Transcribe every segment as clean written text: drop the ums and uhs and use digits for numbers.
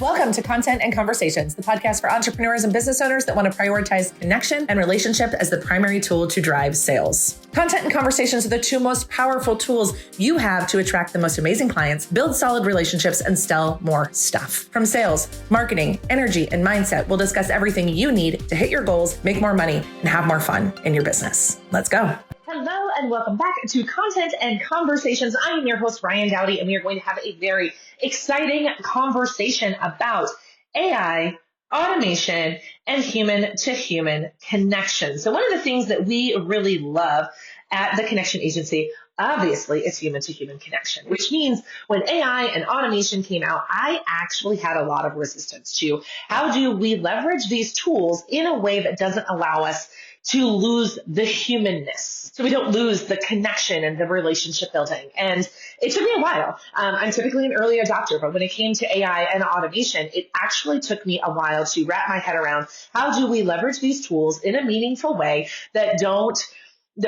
Welcome to Content and Conversations, the podcast for entrepreneurs and business owners that want to prioritize connection and relationship as the primary tool to drive sales. Content and conversations are the two most powerful tools you have to attract the most amazing clients, build solid relationships, and sell more stuff. From sales, marketing, energy, and mindset, we'll discuss everything you need to hit your goals, make more money, and have more fun in your business. Let's go. Hello and welcome back to Content and Conversations. I am your host, Ryan Dowdy, and we are going to have a very exciting conversation about AI, automation, and human-to-human connection. So one of the things that we really love at the Connection Agency, obviously, is human-to-human connection, which means when AI and automation came out, I actually had a lot of resistance to how do we leverage these tools in a way that doesn't allow us to lose the humanness. So we don't lose the connection and the relationship building. And it took me a while. I'm typically an early adopter, but when it came to AI and automation, it actually took me a while to wrap my head around how do we leverage these tools in a meaningful way that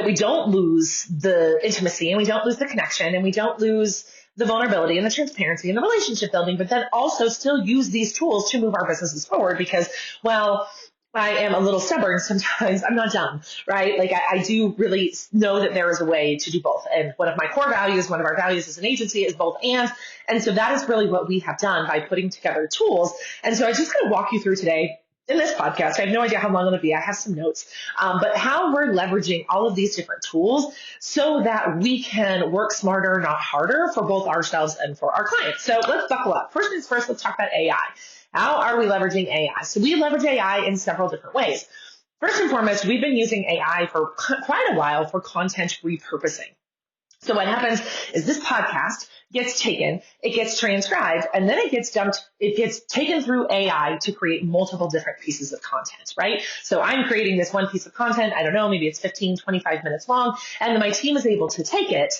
we don't lose the intimacy and we don't lose the connection and we don't lose the vulnerability and the transparency and the relationship building, but then also still use these tools to move our businesses forward because, well, I am a little stubborn sometimes. I'm not dumb, right? Like I do really know that there is a way to do both. And one of my core values, one of our values as an agency is both and. And so that is really what we have done by putting together tools. And so I just going to walk you through today in this podcast. I have no idea how long it'll be. I have some notes, but how we're leveraging all of these different tools so that we can work smarter, not harder for both ourselves and for our clients. So let's buckle up. First things first, let's talk about AI. How are we leveraging AI? So we leverage AI in several different ways. First and foremost, we've been using AI for quite a while for content repurposing. So what happens is this podcast gets taken, it gets transcribed, and then it gets taken through AI to create multiple different pieces of content, right? So I'm creating this one piece of content, I don't know, maybe it's 15, 25 minutes long, and then my team is able to take it,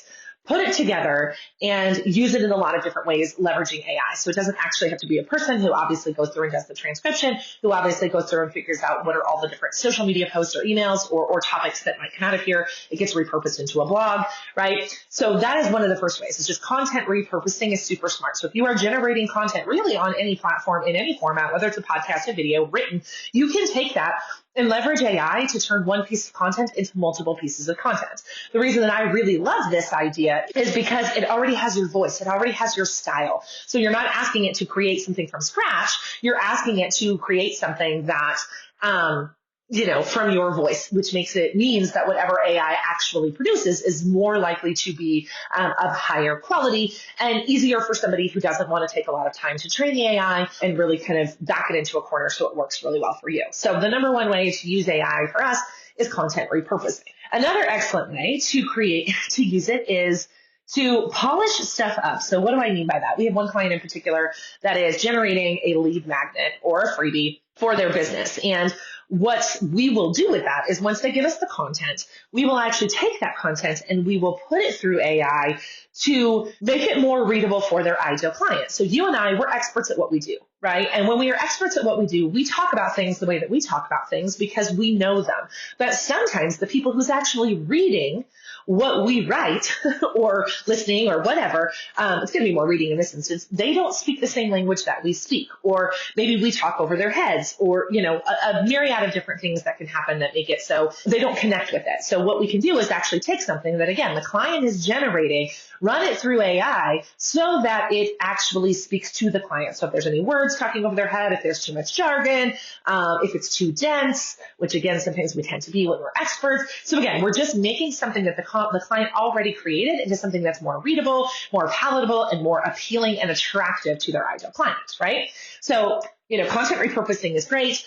put it together and use it in a lot of different ways, leveraging AI. So it doesn't actually have to be a person who obviously goes through and does the transcription, who obviously goes through and figures out what are all the different social media posts or emails or topics that might come out of here. It gets repurposed into a blog, right? So that is one of the first ways. It's just content repurposing is super smart. So if you are generating content really on any platform, in any format, whether it's a podcast, a video, written, you can take that and leverage AI to turn one piece of content into multiple pieces of content. The reason that I really love this idea is because it already has your voice. It already has your style. So you're not asking it to create something from scratch. You're asking it to create something that, from your voice, which means that whatever AI actually produces is more likely to be of higher quality and easier for somebody who doesn't want to take a lot of time to train the AI and really kind of back it into a corner so it works really well for you. So the number one way to use AI for us is content repurposing. Another excellent way to use it is to polish stuff up. So what do I mean by that? We have one client in particular that is generating a lead magnet or a freebie for their business. And what we will do with that is once they give us the content, we will actually take that content and we will put it through AI to make it more readable for their ideal client. So you and I, we're experts at what we do, right? And when we are experts at what we do, we talk about things the way that we talk about things because we know them. But sometimes the people who's actually reading what we write or listening or whatever, it's going to be more reading in this instance, they don't speak the same language that we speak, or maybe we talk over their heads, or, a myriad of different things that can happen that make it so they don't connect with it. So what we can do is actually take something that, again, the client is generating, run it through AI so that it actually speaks to the client. So if there's any words talking over their head, if there's too much jargon, if it's too dense, which again, sometimes we tend to be when we're experts. So again, we're just making something that the client already created into something that's more readable, more palatable, and more appealing and attractive to their ideal clients, right? So, content repurposing is great.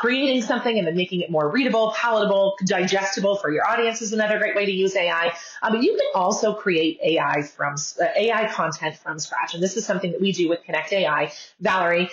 Creating something and then making it more readable, palatable, digestible for your audience is another great way to use AI. But you can also create AI content from scratch. And this is something that we do with Connect AI. Valerie,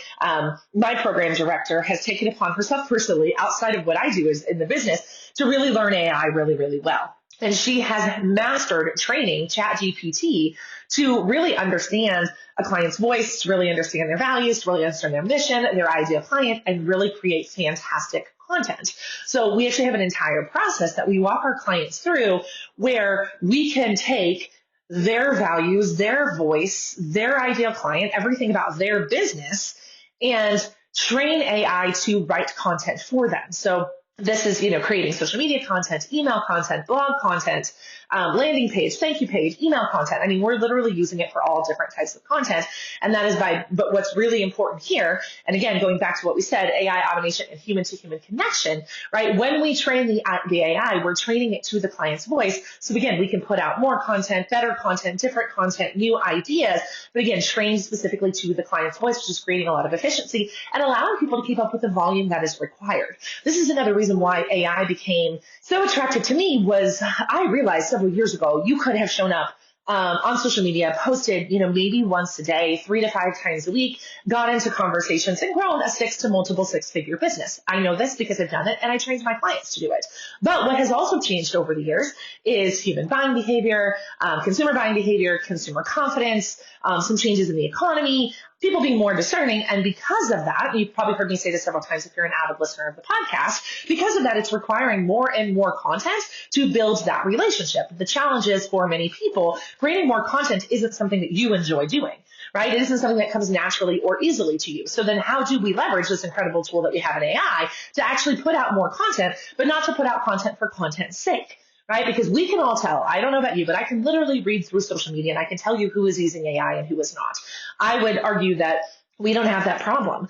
my program director, has taken upon herself personally, outside of what I do is in the business, to really learn AI really, really well. And she has mastered training ChatGPT to really understand a client's voice, to really understand their values, to really understand their mission, their ideal client, and really create fantastic content. So we actually have an entire process that we walk our clients through where we can take their values, their voice, their ideal client, everything about their business, and train AI to write content for them. So this is, creating social media content, email content, blog content, landing page, thank you page, email content. I mean, we're literally using it for all different types of content. And that is but what's really important here, and again, going back to what we said, AI automation and human to human connection, right? When we train the AI, we're training it to the client's voice. So again, we can put out more content, better content, different content, new ideas, but again, trained specifically to the client's voice, which is creating a lot of efficiency and allowing people to keep up with the volume that is required. This is another reason why AI became so attractive to me. Was I realized several years ago, you could have shown up on social media, posted, maybe once a day, 3 to 5 times a week, got into conversations and grown a 6 to multiple 6-figure business. I know this because I've done it and I trained my clients to do it. But what has also changed over the years is human buying behavior, consumer buying behavior, consumer confidence, some changes in the economy, people being more discerning. And because of that, you've probably heard me say this several times if you're an avid listener of the podcast, because of that, it's requiring more and more content to build that relationship. The challenge is for many people, creating more content isn't something that you enjoy doing, right? It isn't something that comes naturally or easily to you. So then how do we leverage this incredible tool that we have in AI to actually put out more content, but not to put out content for content's sake? Right? Because we can all tell, I don't know about you, but I can literally read through social media and I can tell you who is using AI and who is not. I would argue that we don't have that problem,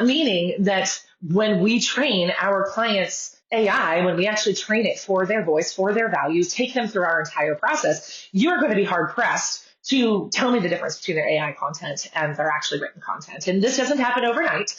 meaning that when we train our clients' AI, when we actually train it for their voice, for their values, take them through our entire process, you're going to be hard pressed to tell me the difference between their AI content and their actually written content. And this doesn't happen overnight.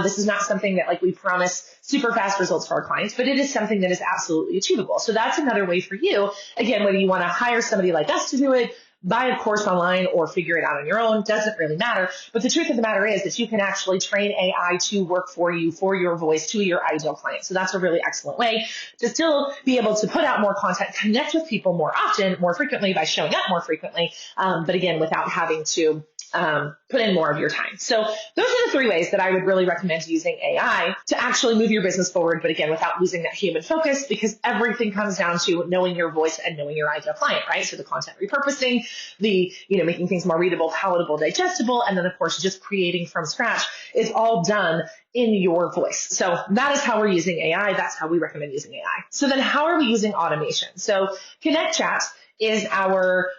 This is not something that we promise super fast results for our clients, but it is something that is absolutely achievable. So that's another way for you. Again, whether you want to hire somebody like us to do it, buy a course online, or figure it out on your own, doesn't really matter. But the truth of the matter is that you can actually train AI to work for you, for your voice, to your ideal client. So that's a really excellent way to still be able to put out more content, connect with people more often, more frequently by showing up more frequently, but again, without having to put in more of your time. So those are the 3 ways that I would really recommend using AI to actually move your business forward, but again, without losing that human focus, because everything comes down to knowing your voice and knowing your ideal client, right? So the content repurposing, the, making things more readable, palatable, digestible, and then of course, just creating from scratch is all done in your voice. So that is how we're using AI. That's how we recommend using AI. So then how are we using automation? So Connect Chat is our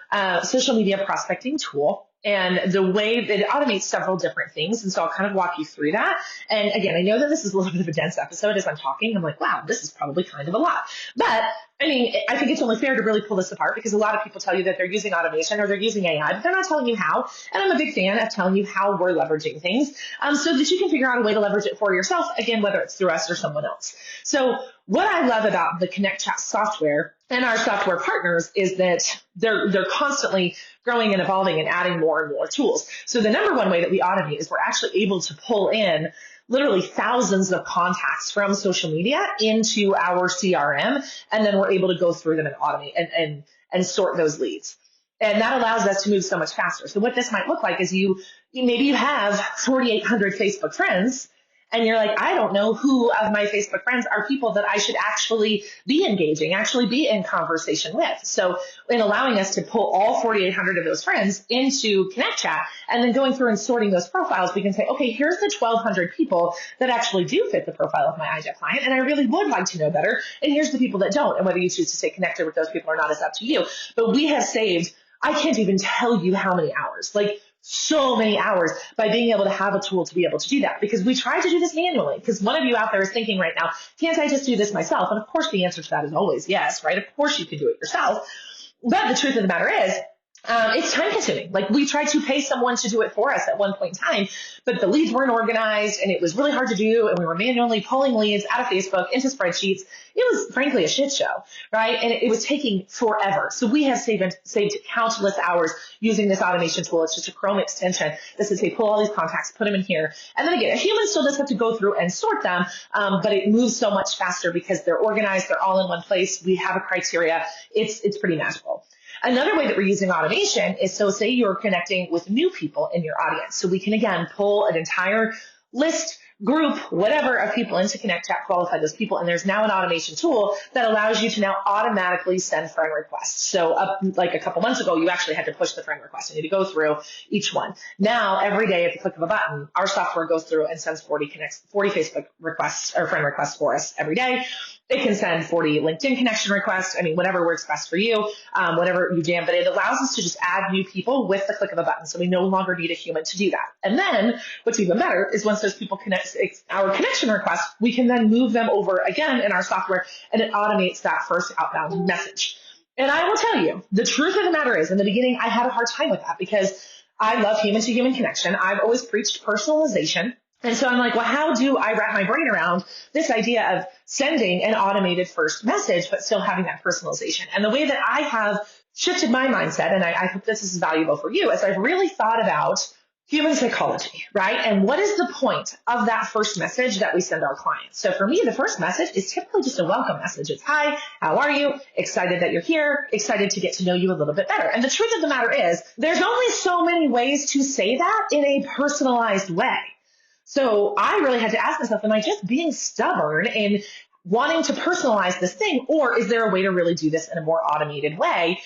social media prospecting tool. And the way that it automates several different things. And so I'll kind of walk you through that. And again, I know that this is a little bit of a dense episode as I'm talking. I'm like, wow, this is probably kind of a lot. But I mean, I think it's only fair to really pull this apart because a lot of people tell you that they're using automation or they're using AI, but they're not telling you how. And I'm a big fan of telling you how we're leveraging things so that you can figure out a way to leverage it for yourself, again, whether it's through us or someone else. So what I love about the Connect Chat software and our software partners is that they're constantly growing and evolving and adding more and more tools. So the number one way that we automate is we're actually able to pull in literally thousands of contacts from social media into our CRM, and then we're able to go through them and automate and sort those leads. And that allows us to move so much faster. So what this might look like is maybe you have 4,800 Facebook friends, and you're like, I don't know who of my Facebook friends are people that I should actually be engaging, actually be in conversation with. So in allowing us to pull all 4,800 of those friends into Connect Chat and then going through and sorting those profiles, we can say, okay, here's the 1,200 people that actually do fit the profile of my ideal client, and I really would like to know better. And here's the people that don't. And whether you choose to stay connected with those people or not is up to you. But we have saved, I can't even tell you how many hours, so many hours by being able to have a tool to be able to do that, because we tried to do this manually. Because one of you out there is thinking right now, can't I just do this myself? And of course the answer to that is always yes, right? Of course you can do it yourself. But the truth of the matter is, it's time consuming. We tried to pay someone to do it for us at one point in time, but the leads weren't organized and it was really hard to do. And we were manually pulling leads out of Facebook into spreadsheets. It was frankly a shit show, right? And it was taking forever. So we have saved countless hours using this automation tool. It's just a Chrome extension that says, hey, pull all these contacts, put them in here. And then again, a human still does have to go through and sort them, but it moves so much faster because they're organized. They're all in one place. We have a criteria. It's pretty magical. Another way that we're using automation is, so say you're connecting with new people in your audience. So we can, again, pull an entire list, group, whatever, of people into Connect Chat, qualify those people. And there's now an automation tool that allows you to now automatically send friend requests. So like a couple months ago, you actually had to push the friend request. You need to go through each one. Now, every day at the click of a button, our software goes through and sends 40 Facebook requests or friend requests for us every day. It can send 40 LinkedIn connection requests. I mean, whatever works best for you, whatever you jam, but it allows us to just add new people with the click of a button. So we no longer need a human to do that. And then what's even better is once those people connect our connection request, we can then move them over again in our software, and it automates that first outbound message. And I will tell you, the truth of the matter is, in the beginning, I had a hard time with that because I love human to human connection. I've always preached personalization. And so I'm like, well, how do I wrap my brain around this idea of sending an automated first message, but still having that personalization? And the way that I have shifted my mindset, and I hope this is valuable for you, is I've really thought about human psychology, right? And what is the point of that first message that we send our clients? So for me, the first message is typically just a welcome message. It's, hi, how are you? Excited that you're here. Excited to get to know you a little bit better. And the truth of the matter is, there's only so many ways to say that in a personalized way. So I really had to ask myself, am I just being stubborn and wanting to personalize this thing? Or is there a way to really do this in a more automated way,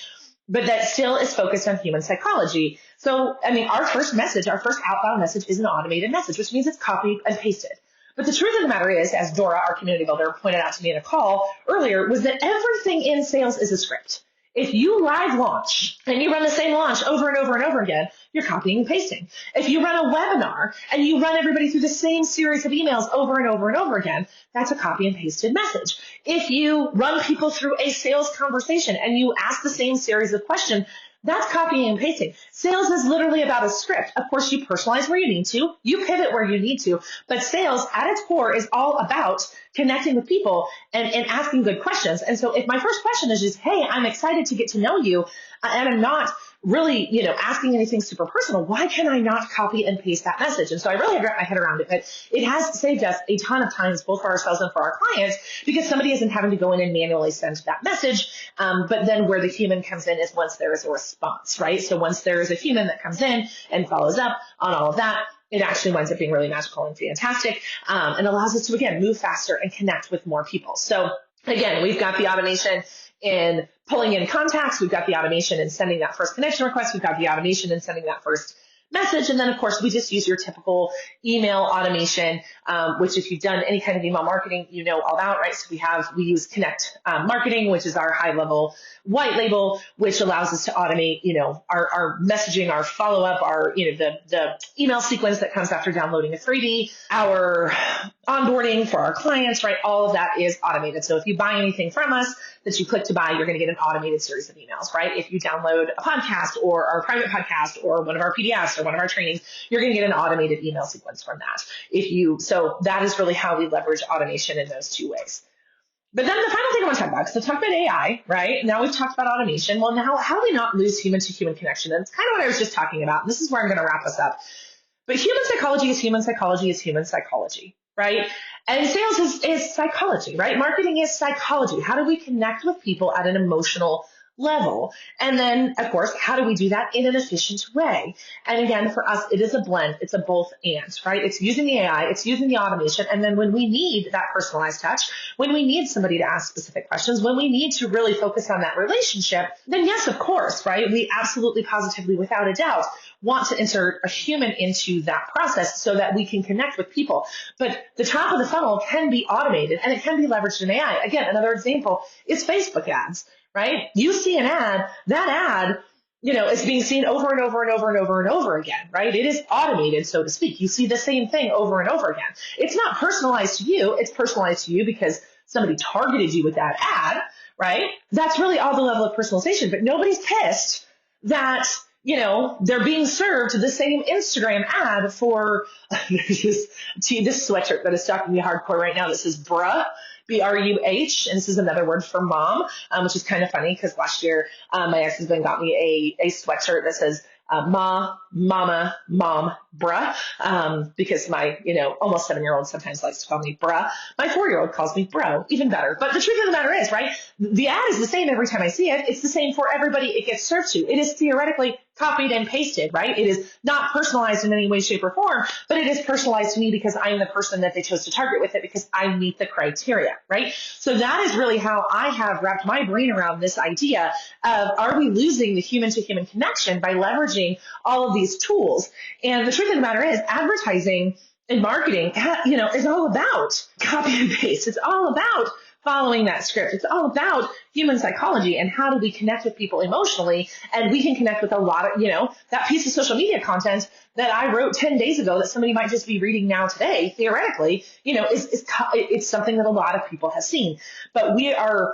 but that still is focused on human psychology? So, I mean, our first message, our first outbound message is an automated message, which means it's copied and pasted. But the truth of the matter is, as Dora, our community builder, pointed out to me in a call earlier, was that everything in sales is a script. If you live launch and you run the same launch over and over and over again, you're copying and pasting. If you run a webinar and you run everybody through the same series of emails over and over and over again, that's a copy and pasted message. If you run people through a sales conversation and you ask the same series of questions, that's copying and pasting. Sales is literally about a script. Of course, you personalize where you need to, you pivot where you need to, but sales at its core is all about connecting with people and asking good questions. And so if my first question is just, hey, I'm excited to get to know you, and I'm not really, asking anything super personal, why can I not copy and paste that message? And so I really had wrapped my head around it, but it has saved us a ton of times, both for ourselves and for our clients, because somebody isn't having to go in and manually send that message. But then where the human comes in is once there is a response, right? So once there is a human that comes in and follows up on all of that, it actually winds up being really magical and fantastic, and allows us to, again, move faster and connect with more people. So again, we've got the automation in pulling in contacts. We've got the automation in sending that first connection request. We've got the automation in sending that first message. And then, of course, we just use your typical email automation, which if you've done any kind of email marketing, you know all about, right? So we use Connect Marketing, which is our high-level white label, which allows us to automate, our messaging, our follow-up, our, the email sequence that comes after downloading a freebie, our onboarding for our clients, right? All of that is automated. So if you buy anything from us that you click to buy, you're going to get an automated series of emails, right? If you download a podcast or our private podcast or one of our PDFs or one of our trainings, you're going to get an automated email sequence from that. So that is really how we leverage automation in those two ways. But then the final thing I want to talk about, because I talked about AI, right? Now we've talked about automation. Well, now how do we not lose human to human connection? And it's kind of what I was just talking about. And this is where I'm going to wrap us up. But human psychology is human psychology is human psychology, right? And sales is psychology, right? Marketing is psychology. How do we connect with people at an emotional level? And then, of course, how do we do that in an efficient way? And again, for us, it is a blend. It's a both and, right? It's using the AI, it's using the automation. And then when we need that personalized touch, when we need somebody to ask specific questions, when we need to really focus on that relationship, then yes, of course, right? We absolutely, positively, without a doubt, want to insert a human into that process so that we can connect with people. But the top of the funnel can be automated and it can be leveraged in AI. Again, another example is Facebook ads, right? You see an ad, that ad, is being seen over and over and over and over and over again, right? It is automated, so to speak. You see the same thing over and over again. It's not personalized to you. It's personalized to you because somebody targeted you with that ad, right? That's really all the level of personalization, but nobody's pissed that they're being served the same Instagram ad for this sweatshirt that is stalking me hardcore right now. This is bruh, B-R-U-H, and this is another word for mom, which is kind of funny because last year my ex-husband got me a sweatshirt that says ma, mama, mom, bruh, because my, almost 7-year-old sometimes likes to call me bruh. My 4-year-old calls me bro, even better. But the truth of the matter is, right, the ad is the same every time I see it. It's the same for everybody it gets served to. It is theoretically copied and pasted, right? It is not personalized in any way, shape, or form, but it is personalized to me because I am the person that they chose to target with it because I meet the criteria, right? So that is really how I have wrapped my brain around this idea of, are we losing the human to human connection by leveraging all of these tools? And the truth of the matter is, advertising and marketing, is all about copy and paste. It's all about following that script. It's all about human psychology and how do we connect with people emotionally. And we can connect with a lot of, that piece of social media content that I wrote 10 days ago that somebody might just be reading now today, theoretically, it's something that a lot of people have seen. But we are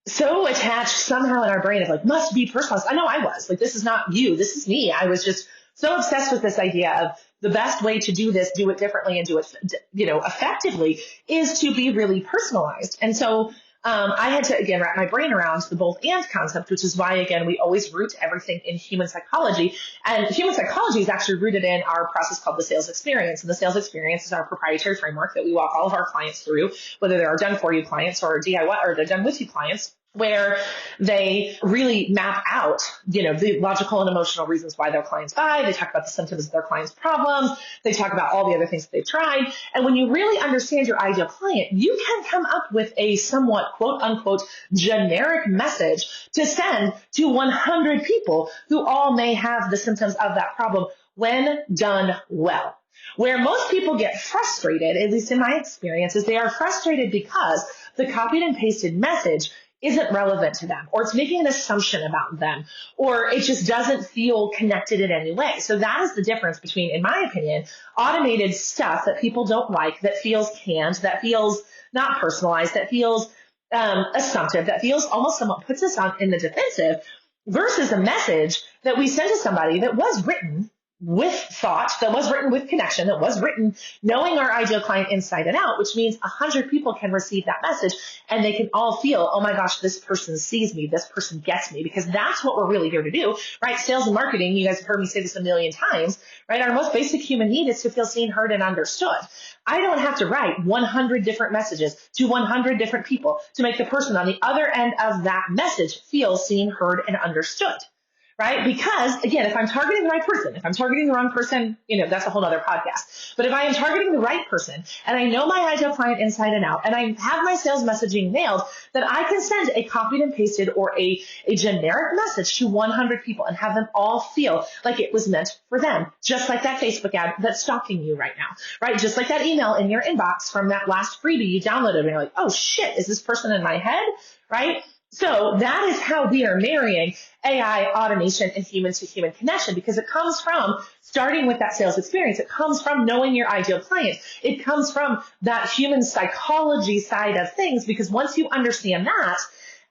so attached somehow in our brain of like, must be personalized. I know I was like, this is not you. This is me. I was just so obsessed with this idea of the best way to do this, do it differently and do it, effectively is to be really personalized. And so, I had to, again, wrap my brain around the both and concept, which is why, again, we always root everything in human psychology. And human psychology is actually rooted in our process called the sales experience. And the sales experience is our proprietary framework that we walk all of our clients through, whether they're done for you clients or DIY or they're done with you clients, where they really map out, the logical and emotional reasons why their clients buy. They talk about the symptoms of their clients' problems. They talk about all the other things that they've tried. And when you really understand your ideal client, you can come up with a somewhat quote unquote generic message to send to 100 people who all may have the symptoms of that problem when done well. Where most people get frustrated, at least in my experience, is they are frustrated because the copied and pasted message isn't relevant to them, or it's making an assumption about them, or it just doesn't feel connected in any way. So that is the difference between, in my opinion, automated stuff that people don't like, that feels canned, that feels not personalized, that feels assumptive, that feels almost somewhat puts us on in the defensive, versus a message that we send to somebody that was written with thought, that was written with connection, that was written knowing our ideal client inside and out, which means 100 people can receive that message and they can all feel, oh my gosh, this person sees me, this person gets me, because that's what we're really here to do, right? Sales and marketing, you guys have heard me say this a million times, right? Our most basic human need is to feel seen, heard, and understood. I don't have to write 100 different messages to 100 different people to make the person on the other end of that message feel seen, heard, and understood. Right? Because again, if I'm targeting the right person, if I'm targeting the wrong person, that's a whole other podcast. But if I am targeting the right person and I know my ideal client inside and out and I have my sales messaging nailed, then I can send a copied and pasted or a generic message to 100 people and have them all feel like it was meant for them. Just like that Facebook ad that's stalking you right now, right? Just like that email in your inbox from that last freebie you downloaded and you're like, oh shit, is this person in my head? Right? So that is how we are marrying AI, automation, and human to human connection, because it comes from starting with that sales experience. It comes from knowing your ideal client. It comes from that human psychology side of things, because once you understand that,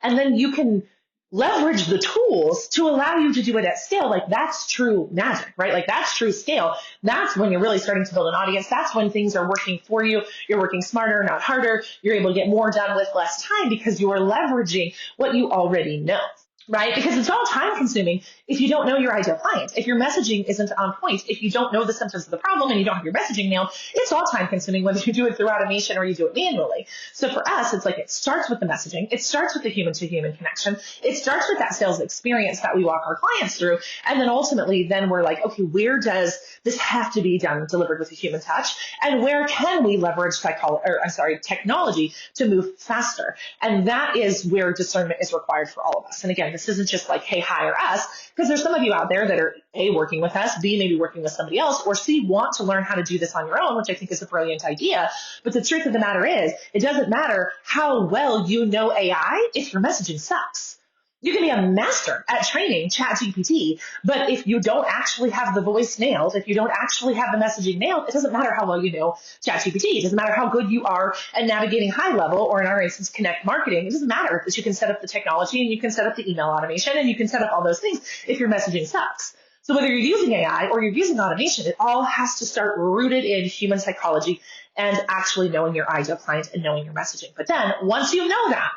and then you can leverage the tools to allow you to do it at scale, like that's true magic, right? Like that's true scale. That's when you're really starting to build an audience. That's when things are working for you. You're working smarter, not harder. You're able to get more done with less time because you are leveraging what you already know. Right? Because it's all time consuming if you don't know your ideal client. If your messaging isn't on point, if you don't know the symptoms of the problem and you don't have your messaging nailed, it's all time consuming whether you do it through automation or you do it manually. So for us, it's like it starts with the messaging. It starts with the human to human connection. It starts with that sales experience that we walk our clients through. And then ultimately, then we're like, okay, where does this have to be done, delivered with a human touch? And where can we leverage technology to move faster? And that is where discernment is required for all of us. And again, this isn't just like, hey, hire us, because there's some of you out there that are A, working with us, B, maybe working with somebody else, or C, want to learn how to do this on your own, which I think is a brilliant idea. But the truth of the matter is, it doesn't matter how well you know AI if your messaging sucks. You can be a master at training ChatGPT, but if you don't actually have the voice nailed, if you don't actually have the messaging nailed, it doesn't matter how well you know ChatGPT. It doesn't matter how good you are at navigating high level, or in our instance, Connect marketing. It doesn't matter that you can set up the technology and you can set up the email automation and you can set up all those things if your messaging sucks. So whether you're using AI or you're using automation, it all has to start rooted in human psychology and actually knowing your ideal client and knowing your messaging. But then once you know that,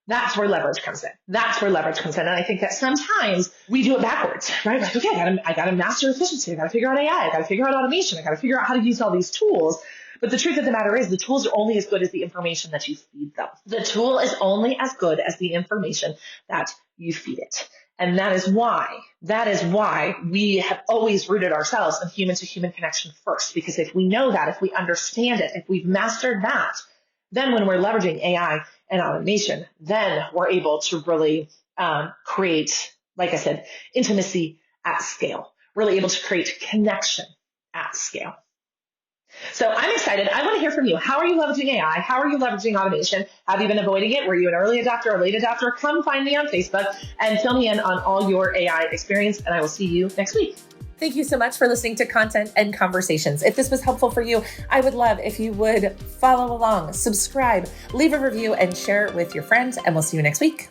that's where leverage comes in. That's where leverage comes in. And I think that sometimes we do it backwards, right? Like, okay, I got to master efficiency. I got to figure out AI. I got to figure out automation. I got to figure out how to use all these tools. But the truth of the matter is the tools are only as good as the information that you feed them. The tool is only as good as the information that you feed it. And that is why we have always rooted ourselves in human to human connection first. Because if we know that, if we understand it, if we've mastered that, then when we're leveraging AI and automation, then we're able to really create, like I said, intimacy at scale, really able to create connection at scale. So I'm excited. I want to hear from you. How are you leveraging AI? How are you leveraging automation? Have you been avoiding it? Were you an early adopter or late adopter? Come find me on Facebook and fill me in on all your AI experience, and I will see you next week. Thank you so much for listening to Content and Conversations. If this was helpful for you, I would love if you would follow along, subscribe, leave a review, and share it with your friends, and we'll see you next week.